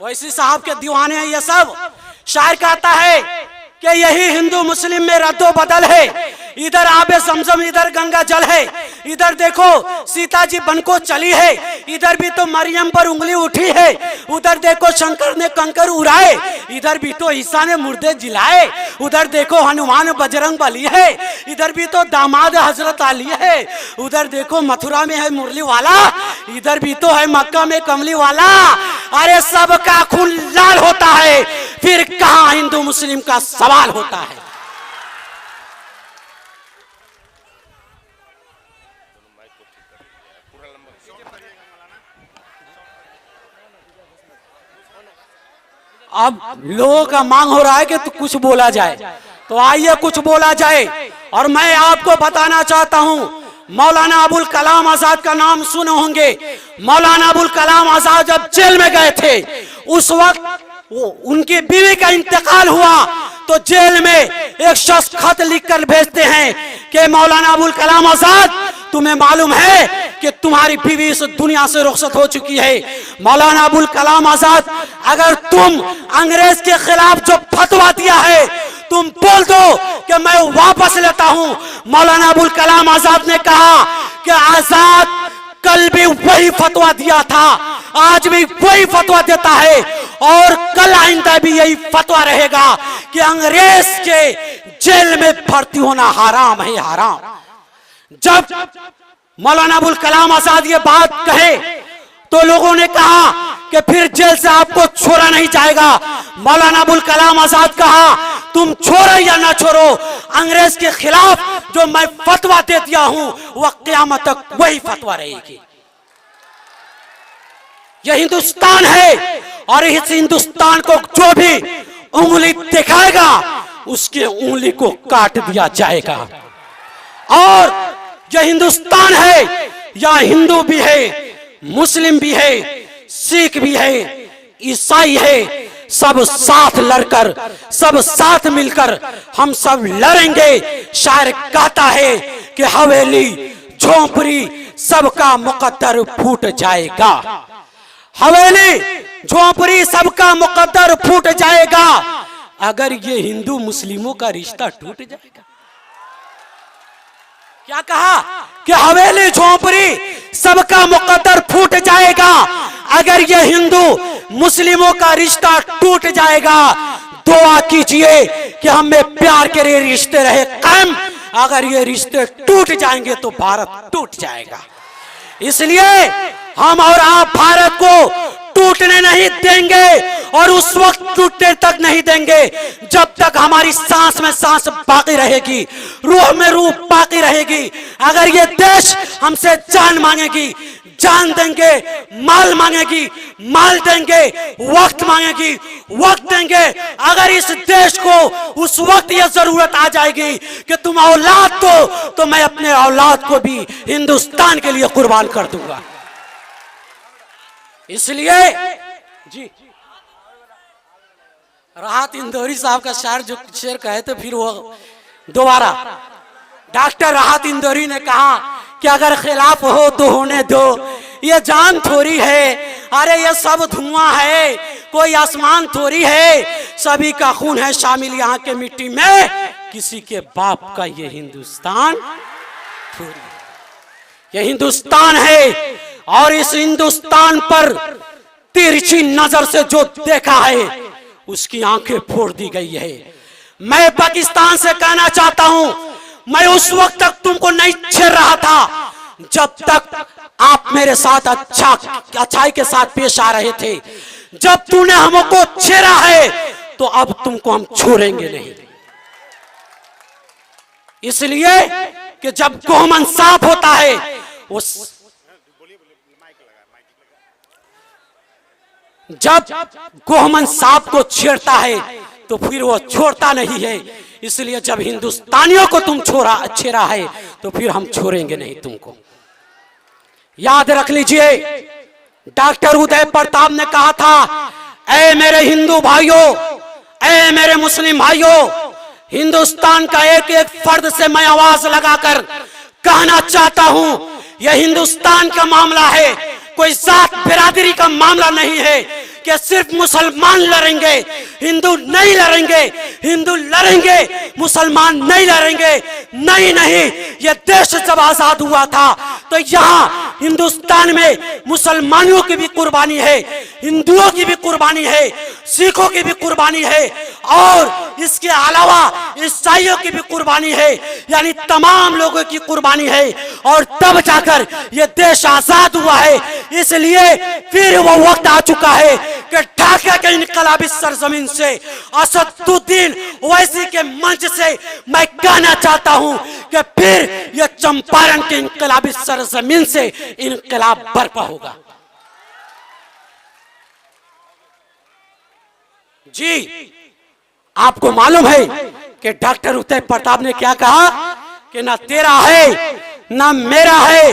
वैसी साहब के दीवाने हैं ये सब। शायर कहता है कि यही हिंदू मुस्लिम में रद्दो बदल है, इधर आबे समझम इधर गंगा जल है, इधर देखो सीता जी बन को चली है, इधर भी तो मरियम पर उंगली उठी है, उधर देखो शंकर ने कंकर उड़ाए, इधर भी तो ईसा ने मुर्दे जिलाए, उधर देखो हनुमान बजरंग बली है, इधर भी तो दामाद हजरत अली है, उधर देखो मथुरा में है मुरली वाला, इधर भी तो है मक्का में कमली वाला। अरे सबका खून लाल होता है, फिर कहां हिंदू मुस्लिम का सवाल होता है। अब लोगों का मांग हो रहा है कि तो कुछ बोला जाए, तो आइए कुछ बोला जाए। और मैं आपको बताना चाहता हूं, मौलाना अबुल कलाम आजाद का नाम सुने होंगे। मौलाना अबुल कलाम आजाद जब जेल में गए थे, उस वक्त उनकी बीवी का इंतकाल हुआ, तो जेल में एक शख्स खत लिखकर भेजते हैं कि मौलाना अबुल कलाम आजाद, तुम्हें मालूम है कि तुम्हारी बीवी इस दुनिया से रुखसत हो चुकी है। मौलाना अबुल कलाम आजाद, अगर तुम अंग्रेज के खिलाफ जो फतवा दिया है तुम बोल दो कि मैं वापस लेता हूं। मौलाना अबुल कलाम आजाद ने कहा कि आजाद कल भी वही फतवा दिया था, आज भी वही फतवा देता है, और कल आइंदा भी यही फतवा रहेगा कि अंग्रेज के जेल में भर्ती होना हराम है, हराम। जब मौलाना अबुल कलाम आजाद ये बात कहे तो लोगों ने कहा कि फिर जेल से आपको छोड़ा नहीं जाएगा। मौलाना अबुल कलाम आजाद कहा, तुम छोड़ो या ना छोड़ो, अंग्रेज के खिलाफ जो मैं फतवा दे दिया हूं वह क़यामत तक वही फतवा रहेगी। यह हिंदुस्तान है, और इस हिंदुस्तान को जो भी उंगली दिखाएगा उसके उंगली को काट दिया जाएगा। और यह हिंदुस्तान है, यह हिंदू भी है, मुस्लिम भी है, सिख भी है, ईसाई है, सब साथ लड़कर, सब साथ मिलकर हम सब लड़ेंगे। शायर कहता है कि हवेली झोंपड़ी सबका मुकद्दर फूट जाएगा, हवेली झोंपड़ी सबका मुकद्दर फूट जाएगा अगर ये हिंदू मुस्लिमों का रिश्ता टूट जाएगा। क्या कहा कि हवेली झोंपड़ी सबका मुकद्दर फूट जाएगा अगर ये हिंदू मुस्लिमों का रिश्ता टूट जाएगा। दुआ कीजिए कि हमें प्यार के रिश्ते रहे कायम, अगर ये रिश्ते टूट जाएंगे तो भारत टूट जाएगा। इसलिए हम और आप भारत को टूटने नहीं देंगे, और उस वक्त टूटने तक नहीं देंगे जब तक हमारी सांस में सांस बाकी रहेगी, रूह में रूह बाकी रहेगी। अगर ये देश हमसे जान मांगेगी, जान देंगे, माल मांगेगी, माल देंगे, वक्त मांगेगी, वक्त देंगे। अगर इस देश को उस वक्त यह जरूरत आ जाएगी कि तुम औलाद दो, तो मैं अपने औलाद को भी हिंदुस्तान के लिए कुर्बान कर दूंगा। इसलिए जी राहत इंदौरी साहब का शायर जो शेर कहे तो फिर वो दोबारा डॉक्टर राहत इंदौरी ने कहा कि अगर खिलाफ हो तो होने दो, ये जान थोड़ी है, अरे ये सब धुआं है, कोई आसमान थोड़ी है, सभी का खून है शामिल यहाँ के मिट्टी में, किसी के बाप का ये हिंदुस्तान थोड़ी है। ये हिंदुस्तान है, और इस हिंदुस्तान पर तिरछी नजर से जो देखा है उसकी आंखें फोड़ दी गई है। मैं पाकिस्तान से कहना चाहता हूं, मैं उस वक्त तक तुमको नहीं छेड़ रहा था जब तक आप मेरे साथ अच्छाई के साथ पेश आ रहे थे। जब तूने हमको छेड़ा है तो अब तुमको हम छोड़ेंगे नहीं। इसलिए कि जब गोमन साफ होता है उस जब गोहमन सांप को छेड़ता है तो फिर वो छोड़ता नहीं है। इसलिए जब हिंदुस्तानियों को तुम छेड़ा है तो फिर हम छोड़ेंगे नहीं तुमको। याद रख लीजिए, डॉक्टर उदय प्रताप ने कहा था, ऐ मेरे हिंदू भाइयों, ऐ मेरे मुस्लिम भाइयों, हिंदुस्तान का एक एक फर्द से मैं आवाज लगाकर कहना चाहता हूं, यह हिंदुस्तान का मामला है, कोई जात बिरादरी का मामला नहीं है। कि सिर्फ मुसलमान लड़ेंगे, हिंदू नहीं लड़ेंगे, हिंदू लड़ेंगे मुसलमान नहीं लड़ेंगे। नहीं नहीं, ये देश जब आजाद हुआ था तो यहाँ हिंदुस्तान में मुसलमानों की भी कुर्बानी है, हिंदुओं की भी कुर्बानी है, सिखों की भी कुर्बानी है और इसके अलावा ईसाइयों की भी कुर्बानी है, यानी तमाम लोगों की कुर्बानी है। और तब जाकर यह देश आजाद हुआ है। इसलिए फिर वो वक्त आ चुका है कि ढाका के इनकलाबी सरजमीन से, असदुद्दीन ओवैसी के मंच से मैं कहना चाहता हूं कि फिर यह चंपारण के इनकलाबी सरजमीन से इनकलाब बर्पा होगा। जी, आपको मालूम है कि डॉक्टर उदय प्रताप ने क्या कहा कि ना तेरा है ना मेरा है,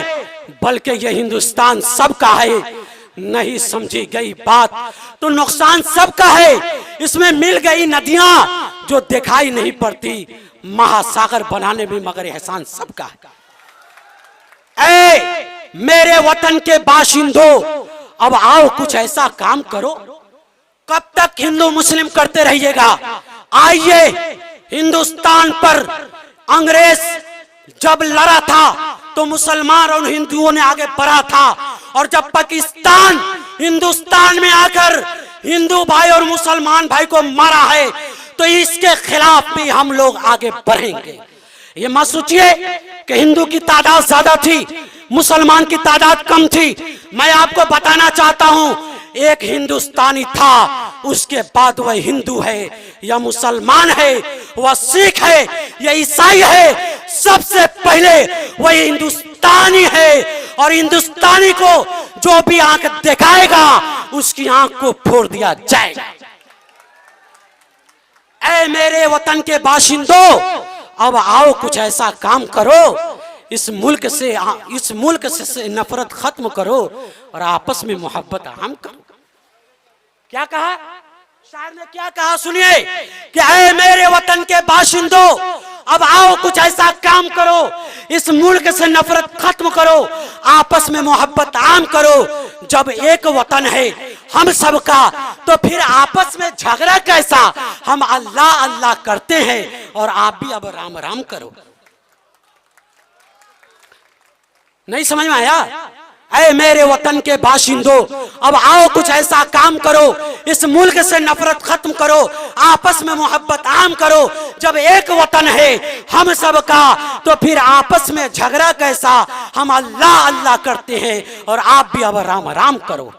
बल्कि यह हिंदुस्तान सबका है। नहीं समझी गई बात तो नुकसान सबका है। इसमें मिल गई नदियां जो दिखाई नहीं पड़ती, महासागर बनाने में मगर एहसान सबका है। ऐ मेरे वतन के बाशिंदों, अब आओ कुछ ऐसा काम करो। कब तक हिंदू मुस्लिम करते रहिएगा? आइए, हिंदुस्तान पर अंग्रेज जब लड़ा था तो मुसलमान और हिंदुओं ने आगे बढ़ा था, और जब पाकिस्तान हिंदुस्तान में आकर हिंदू भाई और मुसलमान भाई को मारा है तो इसके खिलाफ भी हम लोग आगे बढ़ेंगे। ये मत सोचिए कि हिंदू की तादाद ज्यादा थी, मुसलमान की तादाद कम थी। मैं आपको बताना चाहता हूं, एक हिंदुस्तानी था, उसके बाद वह हिंदू है या मुसलमान है, वह सिख है या ईसाई है, सबसे पहले वह हिंदुस्तानी है। और हिंदुस्तानी को जो भी आंख दिखाएगा उसकी आंख को फोड़ दिया जाएगा। ऐ मेरे वतन के बाशिंदों, अब आओ कुछ ऐसा काम करो, इस मुल्क से नफरत खत्म करो और आपस में मोहब्बत आम करो। क्या कहा शायर ने? क्या कहा सुनिए कि ऐ मेरे वतन के बाशिंदों, अब आओ कुछ ऐसा काम करो, इस मुल्क से नफरत खत्म करो, आपस में मोहब्बत आम करो। जब एक वतन है हम सबका तो फिर आपस में झगड़ा कैसा? हम अल्लाह अल्लाह करते हैं और आप भी अब राम राम करो। नहीं समझ में आया? ऐ मेरे वतन के बाशिंदों, अब आओ कुछ ऐसा काम करो, इस मुल्क से नफरत खत्म करो, आपस में मोहब्बत आम करो। जब एक वतन है हम सब का तो फिर आपस में झगड़ा कैसा? हम अल्लाह अल्लाह करते हैं और आप भी अब राम राम करो।